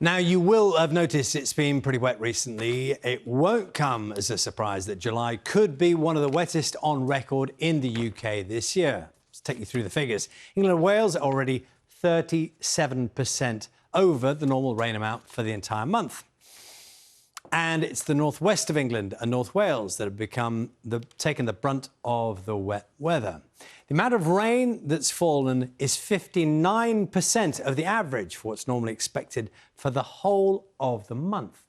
Now, you will have noticed it's been pretty wet recently. It won't come as a surprise that July could be one of the wettest on record in the UK this year. Let's take you through the figures. England and Wales are already 37% over the normal rain amount for the entire month. And it's the northwest of England and North Wales that have taken the brunt of the wet weather. The amount of rain that's fallen is 59% of the average for what's normally expected for the whole of the month.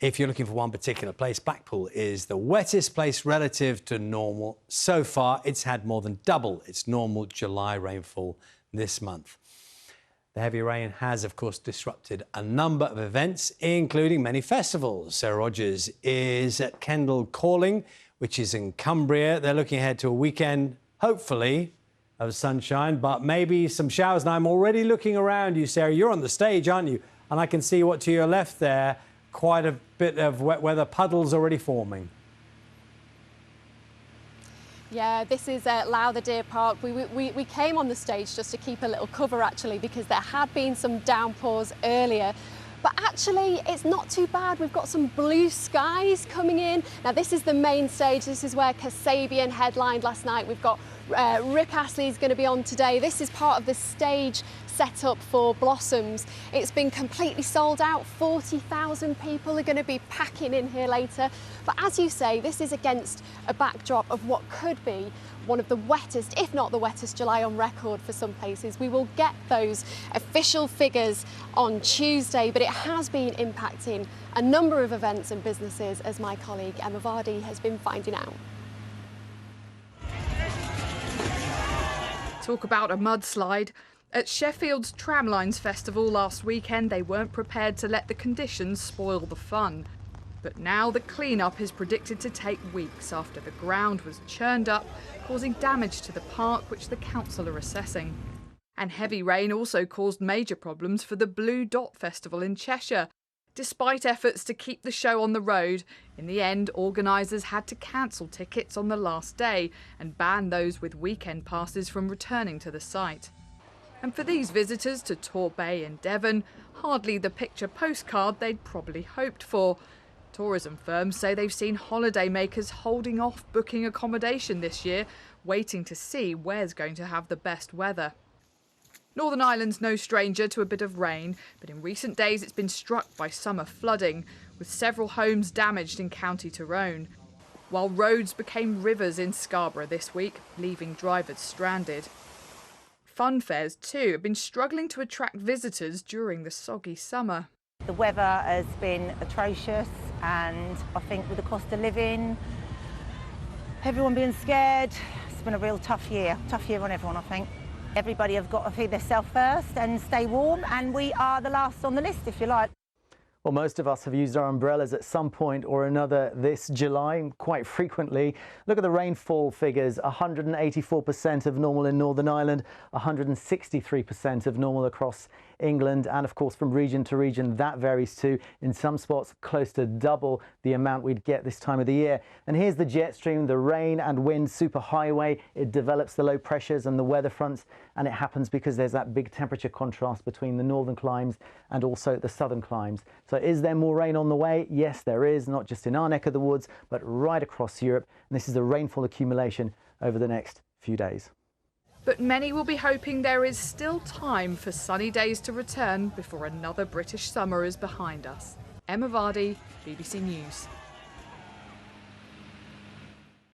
If you're looking for one particular place, Blackpool is the wettest place relative to normal. So far, it's had more than double its normal July rainfall this month. The heavy rain has, of course, disrupted a number of events, including many festivals. Sarah Rogers is at Kendal Calling, which is in Cumbria. They're looking ahead to a weekend, hopefully, of sunshine, but maybe some showers. And I'm already looking around you, Sarah. You're on the stage, aren't you? And I can see what to your left there, quite a bit of wet weather, puddles already forming. Yeah, this is Lowther Deer Park. We came on the stage just to keep a little cover, actually, because there had been some downpours earlier. But actually, it's not too bad. We've got some blue skies coming in. Now, this is the main stage. This is where Kasabian headlined last night. We've got Rick Astley's going to be on today. This is part of the stage set up for Blossoms. It's been completely sold out. 40,000 people are going to be packing in here later. But as you say, this is against a backdrop of what could be one of the wettest, if not the wettest, July on record for some places. We will get those official figures on Tuesday, but it has been impacting a number of events and businesses, as my colleague Emma Vardy has been finding out. Talk about a mudslide. At Sheffield's Tramlines Festival last weekend, they weren't prepared to let the conditions spoil the fun. But now the clean-up is predicted to take weeks after the ground was churned up, causing damage to the park, which the council are assessing. And heavy rain also caused major problems for the Blue Dot Festival in Cheshire. Despite efforts to keep the show on the road, in the end, organisers had to cancel tickets on the last day and ban those with weekend passes from returning to the site. And for these visitors to Tor Bay in Devon, hardly the picture postcard they'd probably hoped for. Tourism firms say they've seen holidaymakers holding off booking accommodation this year, waiting to see where's going to have the best weather. Northern Ireland's no stranger to a bit of rain, but in recent days it's been struck by summer flooding, with several homes damaged in County Tyrone, while roads became rivers in Scarborough this week, leaving drivers stranded. Fun fairs too have been struggling to attract visitors during the soggy summer. The weather has been atrocious, and I think with the cost of living, everyone being scared, it's been a real tough year on everyone, I think. Everybody have got to feed themselves first and stay warm, and we are the last on the list, if you like. Well, most of us have used our umbrellas at some point or another this July, quite frequently. Look at the rainfall figures, 184% of normal in Northern Ireland, 163% of normal across England, and of course from region to region that varies too. In some spots close to double the amount we'd get this time of the year. And here's the jet stream, the rain and wind superhighway. It develops the low pressures and the weather fronts, and it happens because there's that big temperature contrast between the northern climes and also the southern climes. So is there more rain on the way? Yes, there is, not just in our neck of the woods, but right across Europe. And this is the rainfall accumulation over the next few days. But many will be hoping there is still time for sunny days to return before another British summer is behind us. Emma Vardy, BBC News.